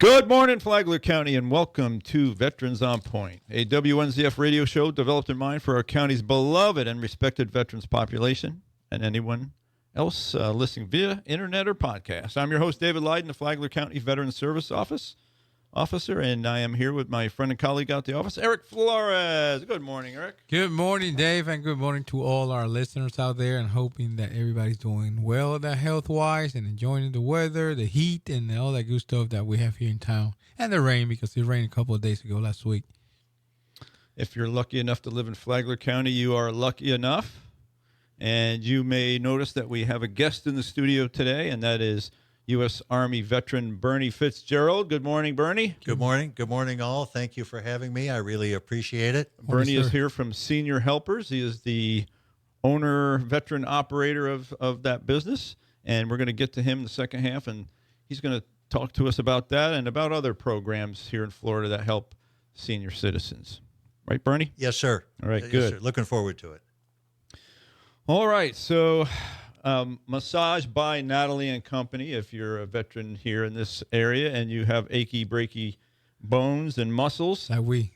Good morning, Flagler County, and welcome to Veterans on Point, a WNZF radio show developed in mind for our county's beloved and respected veterans population and anyone else listening via internet or podcast. I'm your host, David Lydon, the Flagler County Veterans Service Officer, and I am here with my friend and colleague out the office, Eric Flores. Good morning, Eric. Good morning, Dave, and good morning to all our listeners out there, and hoping that everybody's doing well health-wise and enjoying the weather, the heat, and all that good stuff that we have here in town, and the rain, because it rained a couple of days ago last week. If you're lucky enough to live in Flagler County, you are lucky enough, and you may notice that we have a guest in the studio today, and that is U.S. Army veteran Bernie Fitzgerald. Good morning, Bernie. Good morning. Good morning, all. Thank you for having me. I really appreciate it. Bernie is here from Senior Helpers. He is the owner, veteran operator of that business, and we're going to get to him in the second half, and he's going to talk to us about that and about other programs here in Florida that help senior citizens. Right, Bernie? Yes, sir. All right, yes, good. Sir. Looking forward to it. All right, so Massage by Natalie and Company. If you're a veteran here in this area and you have achy, breaky bones and muscles. Like we.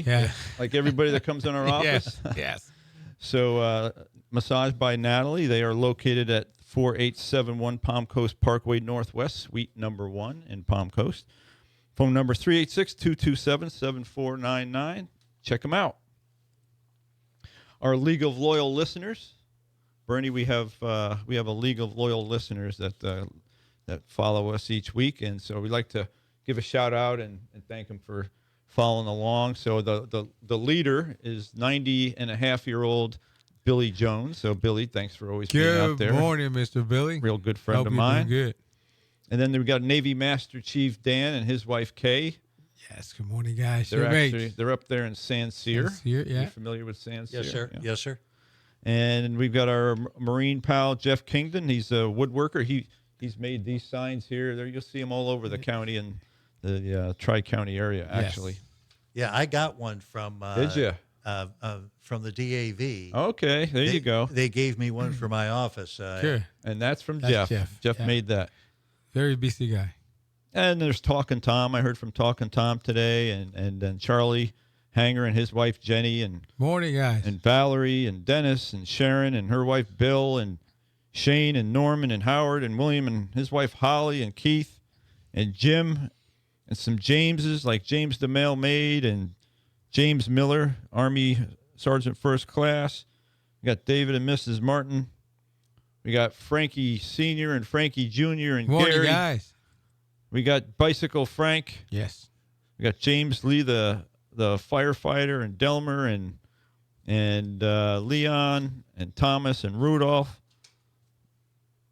Yeah. Like everybody that comes in our office. Yes. So Massage by Natalie, they are located at 4871 Palm Coast Parkway Northwest, Suite number 1 in Palm Coast. Phone number 386-227-7499. Check them out. Our League of Loyal Listeners. Bernie, we have a league of loyal listeners that follow us each week, and so we'd like to give a shout out and thank them for following along. So the leader is 90-and-a-half-year-old Billy Jones. So Billy, thanks for always being out there. Good morning, Mr. Billy. Real good friend Hope of you're mine. doing good. And then we got Navy Master Chief Dan and his wife Kay. Yes. Good morning, guys. They're up there in San Cyr. Yeah. You familiar with San Cyr? Yes, sir. Yeah. Yes, sir. And we've got our Marine pal, Jeff Kingdon. He's a woodworker. He's made these signs here. There, you'll see them all over the county and the Tri-County area, actually. Yes. Yeah, I got one from. Did you? From the DAV. Okay, there you go. They gave me one for my office. Sure. And that's from That's Jeff. Jeff, yeah. Made that. Very busy guy. And there's Talkin' Tom. I heard from Talkin' Tom today, and then Charlie Hanger and his wife Jenny, and Morning, guys. and Valerie and Dennis and Sharon and her wife Bill and Shane and Norman and Howard and William and his wife Holly and Keith and Jim and some Jameses like James the Mailmaid and James Miller, Army Sergeant First Class. We got David and Mrs. Martin. We got Frankie Sr. and Frankie Jr. and Morning, Gary. guys. We got Bicycle Frank. Yes. We got James Lee, the firefighter, and Delmer and Leon and Thomas and Rudolph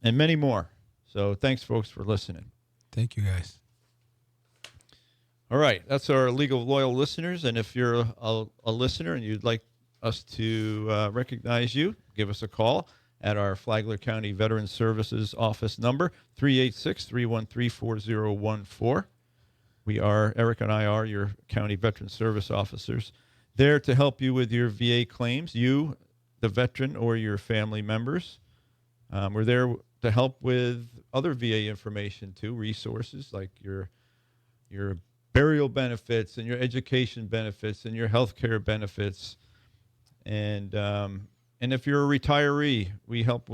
and many more. So thanks, folks, for listening. Thank you, guys. All right, that's our League of Loyal Listeners. And if you're a listener and you'd like us to recognize you, give us a call at our Flagler County Veterans Services office number, 386-313-4014. Eric and I are your county veteran service officers, there to help you with your VA claims, you, the veteran, or your family members. We're there to help with other VA information too, resources like your burial benefits and your education benefits and your health care benefits. And if you're a retiree, we help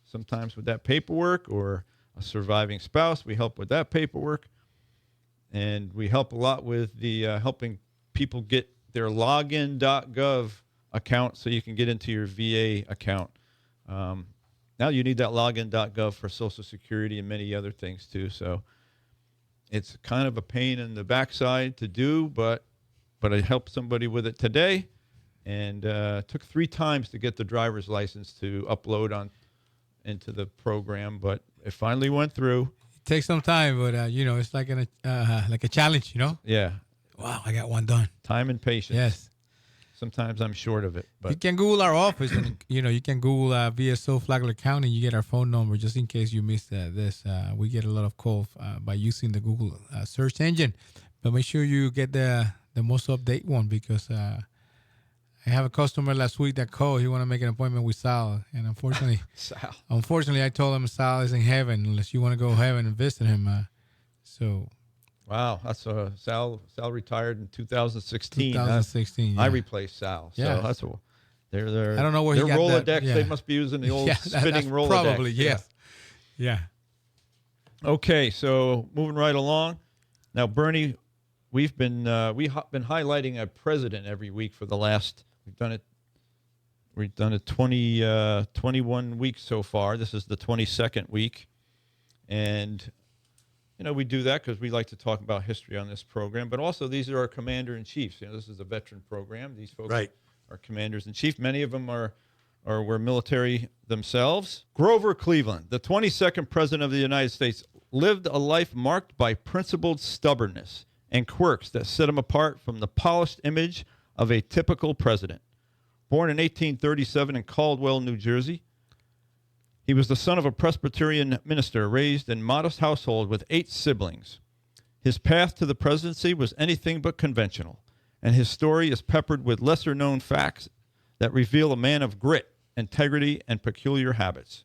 sometimes with that paperwork, or a surviving spouse, we help with that paperwork. And we help a lot with the helping people get their login.gov account so you can get into your VA account. Now you need that login.gov for Social Security and many other things too. So it's kind of a pain in the backside to do, but I helped somebody with it today, and took 3 times to get the driver's license to upload into the program, but it finally went through. It takes some time, but it's like a challenge, Yeah. Wow, I got one done. Time and patience. Yes. Sometimes I'm short of it, but You can Google our office, and you can Google VSO Flagler County. You get our phone number just in case you missed this. We get a lot of calls by using the Google search engine, but make sure you get the most update one, because I have a customer last week that called. He want to make an appointment with Sal, and unfortunately, Sal. I told him Sal is in heaven unless you want to go to heaven and visit him. So Wow, that's Sal retired in 2016. 2016. I Yeah. replaced Sal. So Yeah. that's they're I don't know where their he got Rolodex. that. Yeah. They must be using the old Yeah, spinning that's Rolodex. probably, yes. Yeah. Okay, so moving right along. Now, Bernie, we've been highlighting a president every week for the last. We've done it 21 weeks so far. This is the 22nd week, and we do that because we like to talk about history on this program. But also, these are our commander in chiefs. This is a veteran program. These folks are commanders in chief. Many of them were military themselves. Grover Cleveland, the 22nd president of the United States, lived a life marked by principled stubbornness and quirks that set him apart from the polished image of a typical president. Born in 1837 in Caldwell, New Jersey, he was the son of a Presbyterian minister raised in a modest household with 8 siblings. His path to the presidency was anything but conventional, and his story is peppered with lesser-known facts that reveal a man of grit, integrity, and peculiar habits.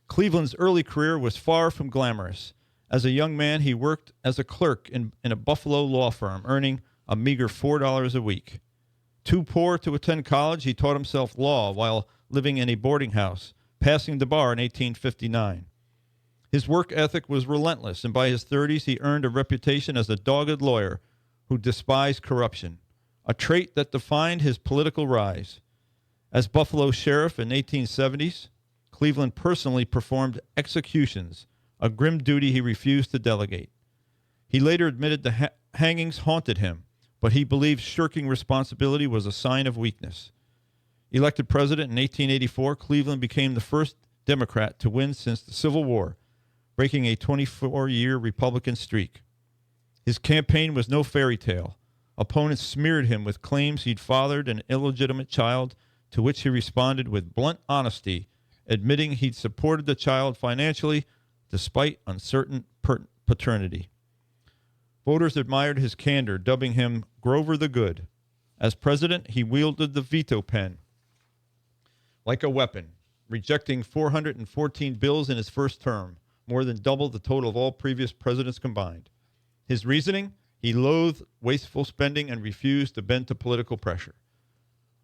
Cleveland's early career was far from glamorous. As a young man, he worked as a clerk in a Buffalo law firm, earning a meager $4 a week. Too poor to attend college, he taught himself law while living in a boarding house, passing the bar in 1859. His work ethic was relentless, and by his 30s, he earned a reputation as a dogged lawyer who despised corruption, a trait that defined his political rise. As Buffalo sheriff in the 1870s, Cleveland personally performed executions, a grim duty he refused to delegate. He later admitted the hangings haunted him, but he believed shirking responsibility was a sign of weakness. Elected president in 1884, Cleveland became the first Democrat to win since the Civil War, breaking a 24-year Republican streak. His campaign was no fairy tale. Opponents smeared him with claims he'd fathered an illegitimate child, to which he responded with blunt honesty, admitting he'd supported the child financially despite uncertain paternity. Voters admired his candor, dubbing him Grover the Good. As president, he wielded the veto pen like a weapon, rejecting 414 bills in his first term, more than double the total of all previous presidents combined. His reasoning? He loathed wasteful spending and refused to bend to political pressure.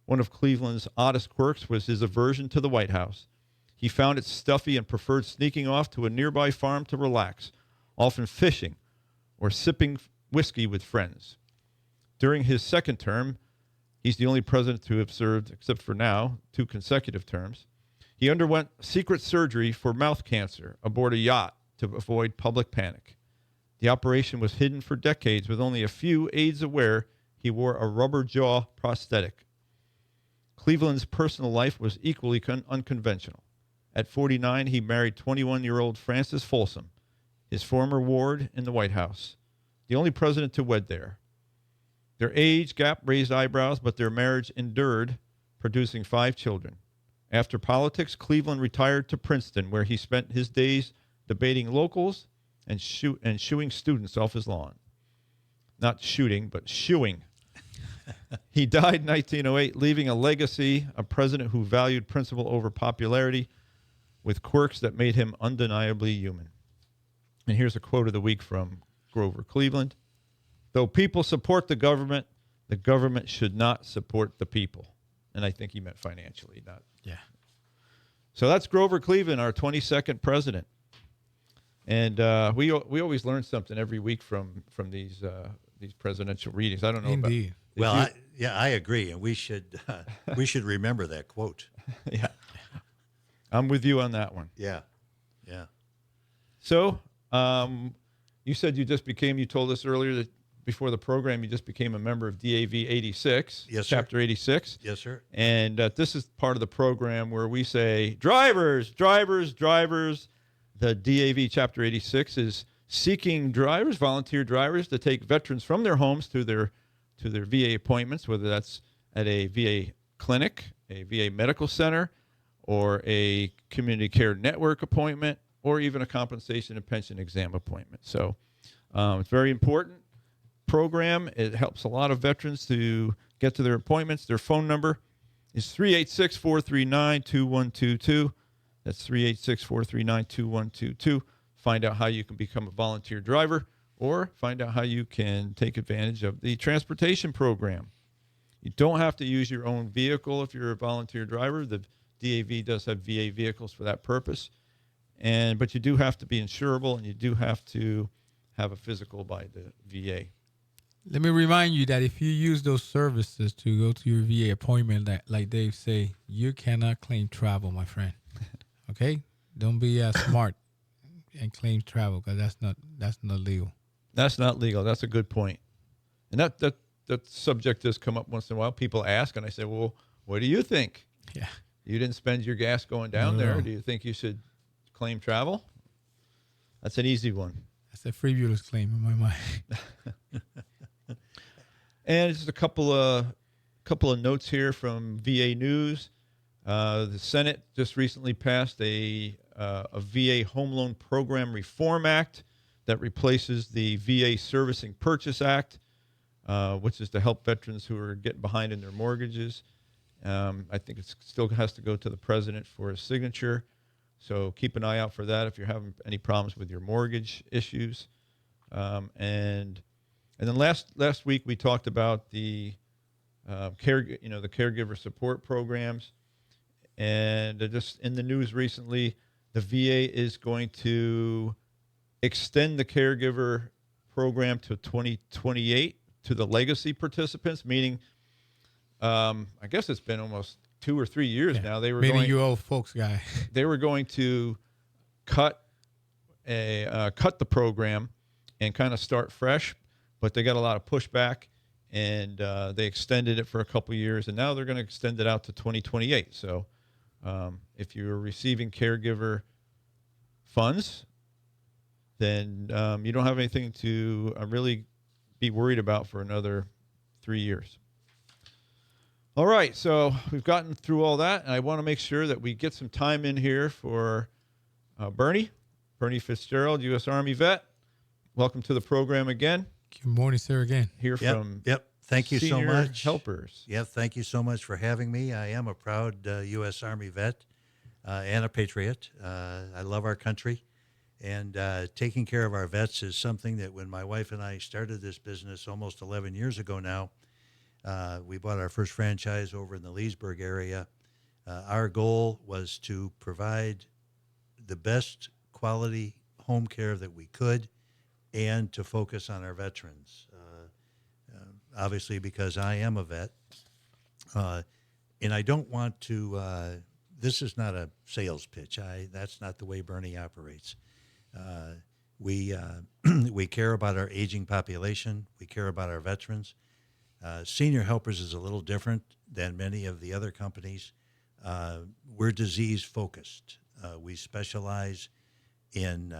One of Cleveland's oddest quirks was his aversion to the White House. He found it stuffy and preferred sneaking off to a nearby farm to relax, often fishing or sipping whiskey with friends. During his second term, he's the only president to have served, except for now, 2 consecutive terms. He underwent secret surgery for mouth cancer aboard a yacht to avoid public panic. The operation was hidden for decades, with only a few aides aware he wore a rubber jaw prosthetic. Cleveland's personal life was equally unconventional. At 49, he married 21-year-old Frances Folsom, his former ward in the White House, the only president to wed there. Their age gap raised eyebrows, but their marriage endured, producing 5 children. After politics, Cleveland retired to Princeton, where he spent his days debating locals and shooing students off his lawn. Not shooting, but shooing. He died in 1908, leaving a legacy, a president who valued principle over popularity, with quirks that made him undeniably human. And here's a quote of the week from Grover Cleveland. Though people support the government should not support the people. And I think he meant financially, not. Yeah. So that's Grover Cleveland, our 22nd president. And we always learn something every week from these presidential readings. I don't know. Indeed. Well, I agree, and we should remember that quote. Yeah, I'm with you on that one. Yeah. So, you said you told us earlier that before the program, you just became a member of DAV 86, yes, sir. Chapter 86. Yes, sir. And this is part of the program where we say, drivers. The DAV Chapter 86 is seeking drivers, volunteer drivers, to take veterans from their homes to their VA appointments, whether that's at a VA clinic, a VA medical center, or a community care network appointment, or even a compensation and pension exam appointment. So it's very important program. It helps a lot of veterans to get to their appointments. Their phone number is 386-439-2122. That's 386-439-2122. Find out how you can become a volunteer driver. or find out how you can take advantage of the transportation program. You don't have to use your own vehicle if you're a volunteer driver. The DAV does have VA vehicles for that purpose. But you do have to be insurable, and you do have to have a physical by the VA. Let me remind you that if you use those services to go to your VA appointment, that, like Dave say, you cannot claim travel, my friend. Okay? Don't be smart and claim travel, because that's not legal. That's not legal. That's a good point. And that subject does come up once in a while. People ask, and I say, well, what do you think? Yeah. You didn't spend your gas going down No. there. Do you think you should claim travel? That's an easy one. That's a frivolous claim in my mind. And just a couple of notes here from VA News. The Senate just recently passed a VA Home Loan Program Reform Act that replaces the VA Servicing Purchase Act, which is to help veterans who are getting behind in their mortgages. I think it still has to go to the president for his signature. So keep an eye out for that if you're having any problems with your mortgage issues. And then last week we talked about the the caregiver support programs, and just in the news recently, the VA is going to extend the caregiver program to 2028 to the legacy participants, meaning I guess it's been almost 2 or 3 years now. They were Meaning you old folks guy. They were going to cut the program and kind of start fresh, but they got a lot of pushback, and they extended it for a couple years, and now they're going to extend it out to 2028. So if you're receiving caregiver funds, then you don't have anything to really be worried about for another 3 years. All right, so we've gotten through all that, and I want to make sure that we get some time in here for Bernie Fitzgerald, U.S. Army vet. Welcome to the program again. Good morning, sir, again. Hear from Thank you so senior much. helpers. Yep, thank you so much for having me. I am a proud U.S. Army vet and a patriot. I love our country, and taking care of our vets is something that when my wife and I started this business almost 11 years ago now, we bought our first franchise over in the Leesburg area. Our goal was to provide the best quality home care that we could and to focus on our veterans. Obviously, because I am a vet, and I don't want to, this is not a sales pitch. That's not the way Bernie operates. We care about our aging population. We care about our veterans. Senior Helpers is a little different than many of the other companies. We're disease focused. We specialize in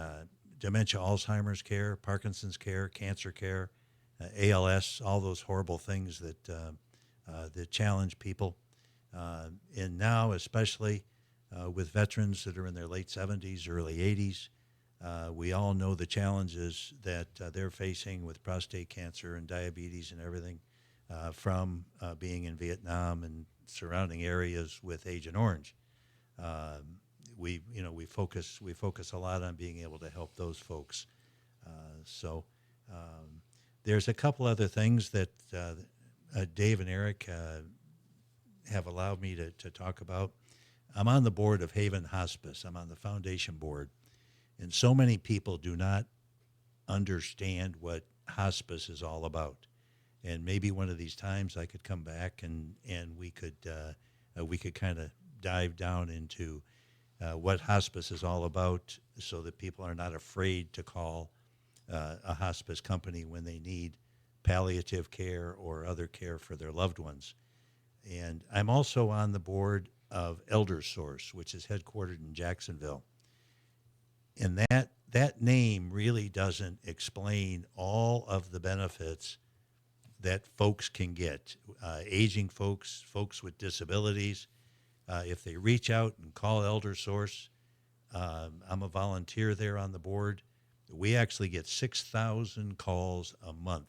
dementia, Alzheimer's care, Parkinson's care, cancer care, ALS, all those horrible things that challenge people. And now, especially with veterans that are in their late 70s, early 80s, we all know the challenges that they're facing with prostate cancer and diabetes and everything. From being in Vietnam and surrounding areas with Agent Orange, we focus a lot on being able to help those folks. So there's a couple other things that Dave and Eric have allowed me to talk about. I'm on the board of Haven Hospice. I'm on the foundation board, and so many people do not understand what hospice is all about. And maybe one of these times I could come back and we could kind of dive down into what hospice is all about, so that people are not afraid to call a hospice company when they need palliative care or other care for their loved ones. And I'm also on the board of ElderSource, which is headquartered in Jacksonville. And that name really doesn't explain all of the benefits that folks can get, aging folks with disabilities. If they reach out and call ElderSource, I'm a volunteer there on the board. We actually get 6,000 calls a month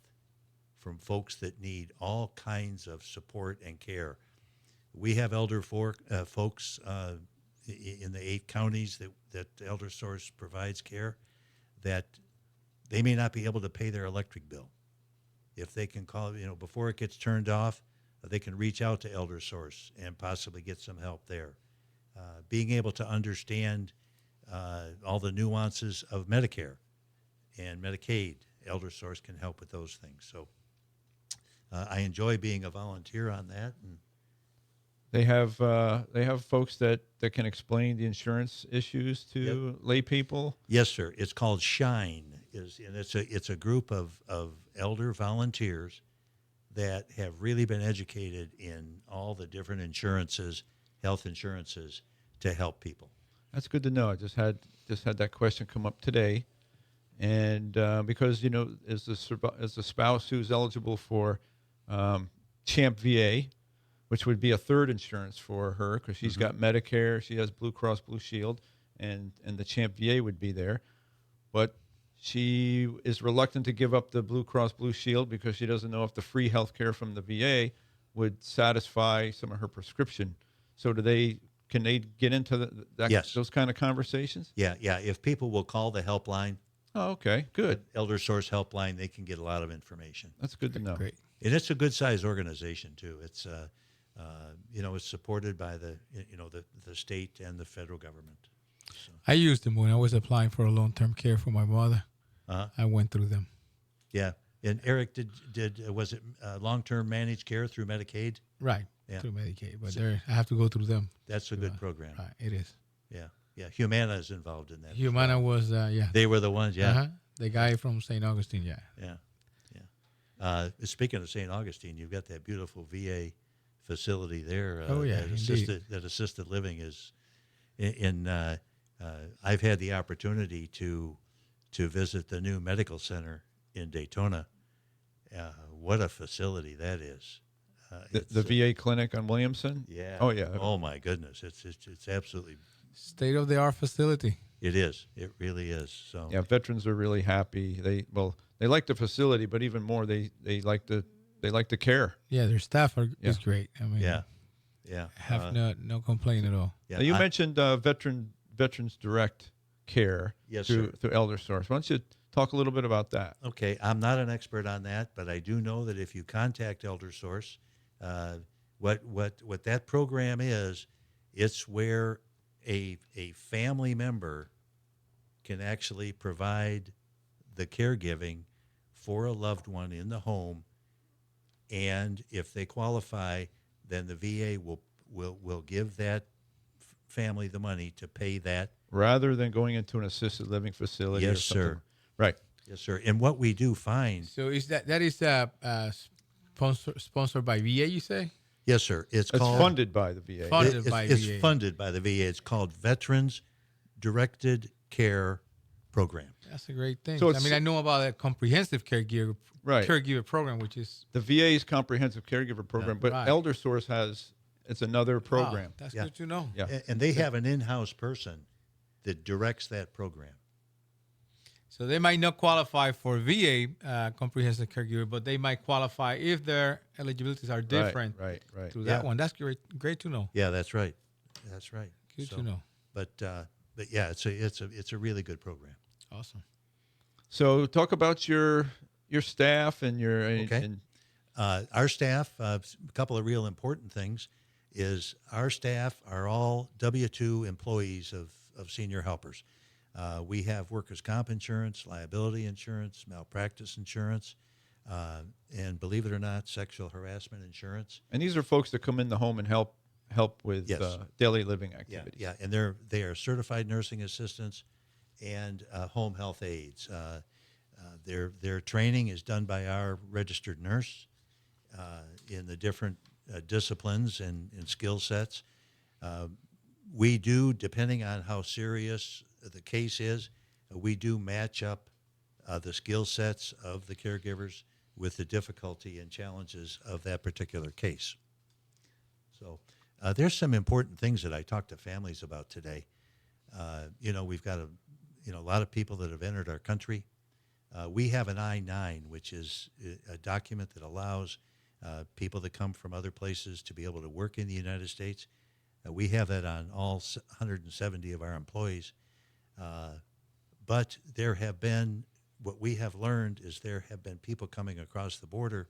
from folks that need all kinds of support and care. We have folks in the 8 counties that ElderSource provides care that they may not be able to pay their electric bill. If they can call, before it gets turned off, they can reach out to ElderSource and possibly get some help there. Being able to understand all the nuances of Medicare and Medicaid, ElderSource can help with those things. So I enjoy being a volunteer on that. And They have folks that can explain the insurance issues to lay people. yes, sir. It's called Shine, and it's a group of elder volunteers that have really been educated in all the different insurances, health insurances, to help people. That's good to know. I just had that question come up today, and because as the spouse who's eligible for Champ VA, which would be a third insurance for her because she's got Medicare, she has Blue Cross Blue Shield, and the Champ VA would be there, but she is reluctant to give up the Blue Cross Blue Shield because she doesn't know if the free health care from the VA would satisfy some of her prescription. So can they get into Yes. those kind of conversations? Yeah. If people will call the helpline, Oh, okay, good. ElderSource helpline, they can get a lot of information. That's good to know. Great. And it's a good sized organization too. It's it's supported by the state and the federal government. So, I used them when I was applying for a long-term care for my mother. I went through them. yeah. And Eric, was it long-term managed care through Medicaid? Right. Yeah. Through Medicaid, but I have to go through them. That's a good program. Right. It is. Yeah. Humana is involved in that. Humana was They were the ones. Yeah. Uh-huh. The guy from St. Augustine. Yeah. Yeah. Speaking of St. Augustine, you've got that beautiful VA facility there. Oh, yeah, that assisted living is in. I've had the opportunity to visit the new medical center in Daytona. What a facility that is. The VA clinic on Williamson. Yeah. Oh yeah. Oh my goodness, it's absolutely. State-of-the-art facility. It is. It really is. So Yeah, veterans are really happy. They like the facility, but even more, they like the care. Yeah, their staff is great. I mean, yeah. I have no complaint at all. Yeah. Now, you mentioned Veterans Direct Care Yes, through sir. ElderSource. Why don't you talk a little bit about that? Okay, I'm not an expert on that, but I do know that if you contact ElderSource, what that program is, it's where a family member can actually provide the caregiving for a loved one in the home, and if they qualify, then the VA will give that family the money to pay that. Rather than going into an assisted living facility. Yes, or something. sir. Right. Yes, sir. And what we do find, So is that is sponsored by VA? You say? yes, sir. It's It's called funded by the VA. Funded by it's VA. funded by the VA. It's called Veterans Directed Care Program. That's a great thing. So I mean, I know about a comprehensive caregiver program, which is The VA's comprehensive caregiver program, but Right. ElderSource it's another program. Wow, that's Yeah. good to know. Yeah. And they have an in-house person that directs that program. So they might not qualify for VA comprehensive caregiver, but they might qualify if their eligibilities are different Right. through Yeah. that one. That's great to know. Yeah, that's right. That's right. Good So, to know. But yeah, it's a really good program. Awesome. So talk about your staff and your Okay. and Our staff, a couple of real important things, is our staff are all W-2 employees of senior helpers. We have workers' comp insurance, liability insurance, malpractice insurance, and believe it or not, sexual harassment insurance. and these are folks that come in the home and help with Yes. daily living activities. Yeah, and they are certified nursing assistants and home health aides. Their training is done by our registered nurse in the different disciplines and skill sets. We do, depending on how serious the case is, we do match up the skill sets of the caregivers with the difficulty and challenges of that particular case. So there's some important things that I talk to families about today. We've got a lot of people that have entered our country. We have an I-9, which is a document that allows people that come from other places to be able to work in the United States. We have that on all 170 of our employees. But there have been what we have learned is there have been people coming across the border,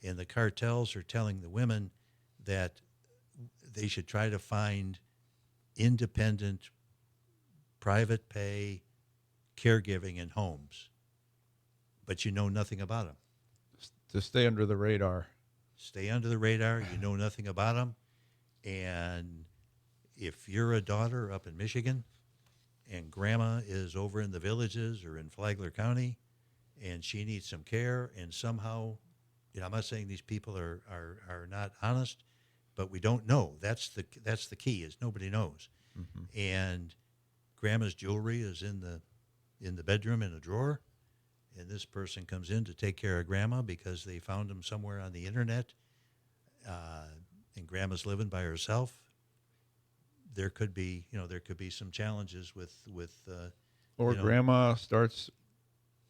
and the cartels are telling the women that they should try to find independent, private pay caregiving in homes. But you know nothing about them. To stay under the radar. Stay under the radar. You know nothing about them. And if you're a daughter up in Michigan and grandma is over in the villages or in Flagler County and she needs some care, and somehow, I'm not saying these people are not honest, but we don't know. That's the key, is nobody knows. Mm-hmm. And grandma's jewelry is in the bedroom in a drawer, and this person comes in to take care of grandma because they found him somewhere on the internet, and grandma's living by herself. There could be some challenges with or grandma starts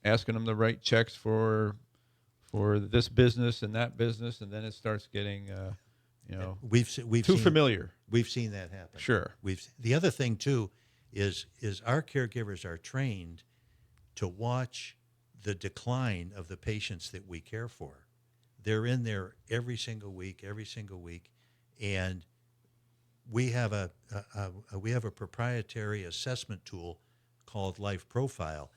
asking them to write checks for this business and that business, and then it starts getting we've too familiar. We've seen that happen. Sure. The other thing too is our caregivers are trained to watch the decline of the patients that we care for. They're in there every single week, and we have a proprietary assessment tool called Life Profile,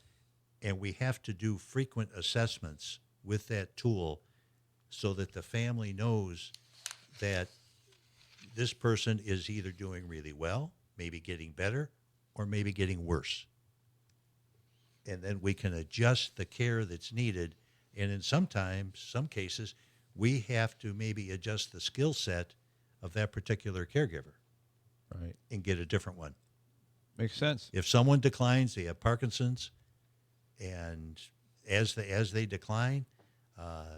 and we have to do frequent assessments with that tool so that the family knows that this person is either doing really well, maybe getting better, or maybe getting worse. And then we can adjust the care that's needed. And in some cases, we have to maybe adjust the skill set of that particular caregiver, right, and get a different one. Makes sense. If someone declines, they have Parkinson's, and as they decline,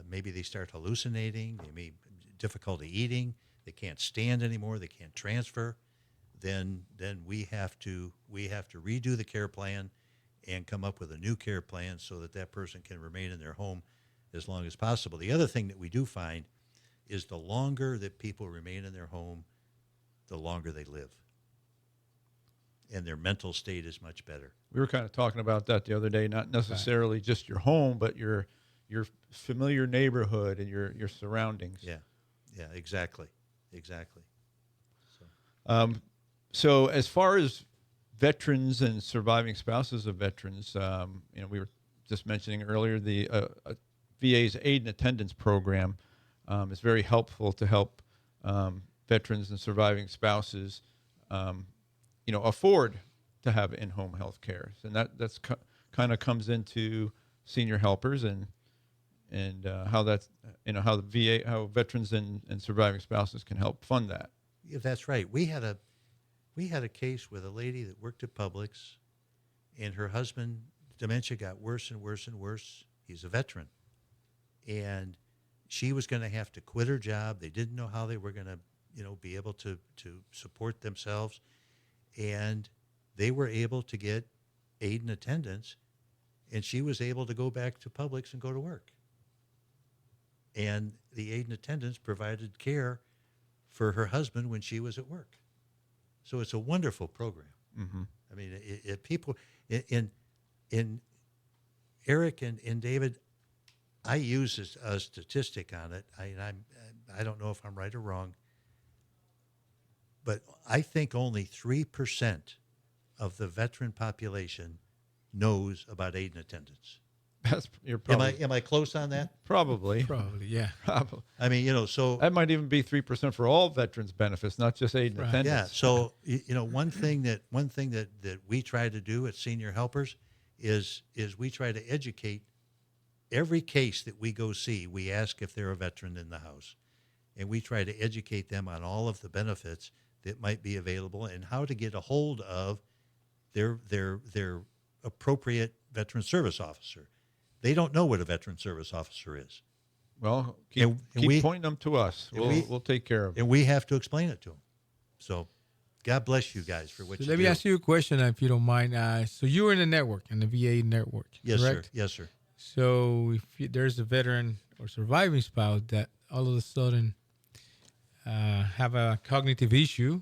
maybe they start hallucinating, they may difficulty eating, they can't stand anymore, they can't transfer, then we have to redo the care plan and come up with a new care plan so that person can remain in their home as long as possible. The other thing that we do find is the longer that people remain in their home, the longer they live. And their mental state is much better. We were kind of talking about that the other day, not necessarily just your home, but your familiar neighborhood and your surroundings. Yeah, exactly. So as far as veterans and surviving spouses of veterans, we were just mentioning earlier the VA's aid and attendance program is very helpful to help veterans and surviving spouses, afford to have in-home health care, and that's kind of comes into senior helpers and how that's how the VA, how veterans and surviving spouses can help fund that. Yeah, that's right. We had a case with a lady that worked at Publix, and her husband, dementia got worse and worse and worse. He's a veteran, and she was going to have to quit her job. They didn't know how they were going to, be able to support themselves, and they were able to get aid and attendance, and she was able to go back to Publix and go to work. And the aid and attendance provided care for her husband when she was at work. So it's a wonderful program. Mm-hmm. I mean, people in Eric and David, I use a statistic on it. I don't know if I'm right or wrong, but I think only 3% of the veteran population knows about aid and attendance. You're probably, am I close on that? Probably, yeah. Probably. I mean, so that might even be 3% for all veterans benefits, not just aid and attendance. Yeah. So one thing that we try to do at Senior Helpers is we try to educate. Every case that we go see, we ask if they're a veteran in the house, and we try to educate them on all of the benefits that might be available and how to get a hold of their appropriate veteran service officer. They don't know what a veteran service officer is. Well, keep pointing them to us. We'll take care of it. And we have to explain it to them. So God bless you guys for what you do. Let me ask you a question, if you don't mind. So you were in the network, in the VA network, yes, correct? Sir. Yes, sir. So if there's a veteran or surviving spouse that all of a sudden have a cognitive issue,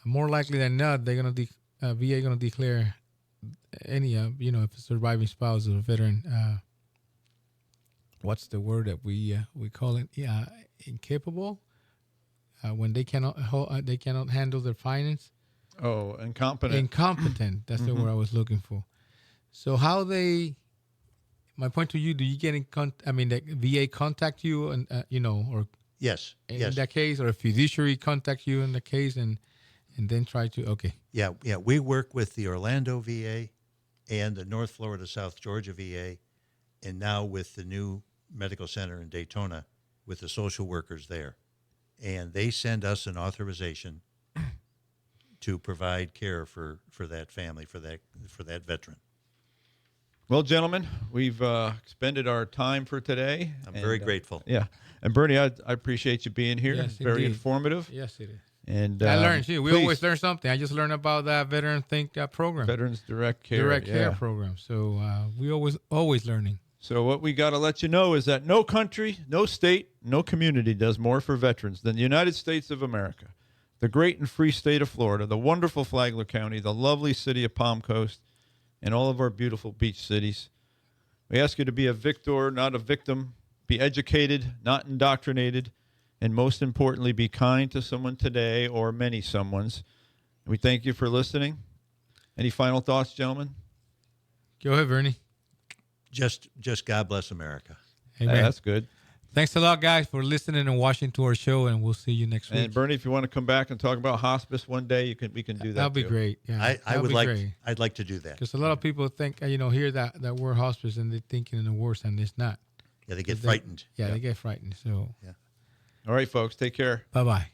more likely than not, they're VA going to declare any if a surviving spouse of a veteran, what's the word that we call it? Yeah, incapable. When they cannot handle their finance. Oh, incompetent. Incompetent. That's the word I was looking for. So how they? My point to you: do you get in the VA contact you and or Yes. in that case, or a fiduciary contact you in the case, and then try to Yeah. We work with the Orlando VA and the North Florida, South Georgia VA, and now with the new medical center in Daytona with the social workers there. And they send us an authorization to provide care for that family, for that veteran. Well, gentlemen, we've expended our time for today. I'm very grateful. Yeah. And Bernie, I appreciate you being here. Yes, Very indeed. informative. Yes, it is. And I learned too. We please, always learn something. I just learned about that Veteran Think program, Veterans Direct Care. Care program. So we always learning. So what we got to let you know is that no country, no state, no community does more for veterans than the United States of America, the great and free state of Florida, the wonderful Flagler County, the lovely city of Palm Coast, and all of our beautiful beach cities. We ask you to be a victor, not a victim. Be educated, not indoctrinated. And most importantly, be kind to someone today or many someones. We thank you for listening. Any final thoughts, gentlemen? Go ahead, Bernie. Just God bless America. Amen. That's good. Thanks a lot, guys, for listening and watching to our show, and we'll see you next week. And Bernie, if you want to come back and talk about hospice one day, we can do that. That'll be too. great. Yeah, I'd like to do that. Because a lot of people think, hear that word hospice and they're thinking in the worst, and it's not. Yeah, they get frightened. They get frightened. So, All right, folks, take care. Bye-bye.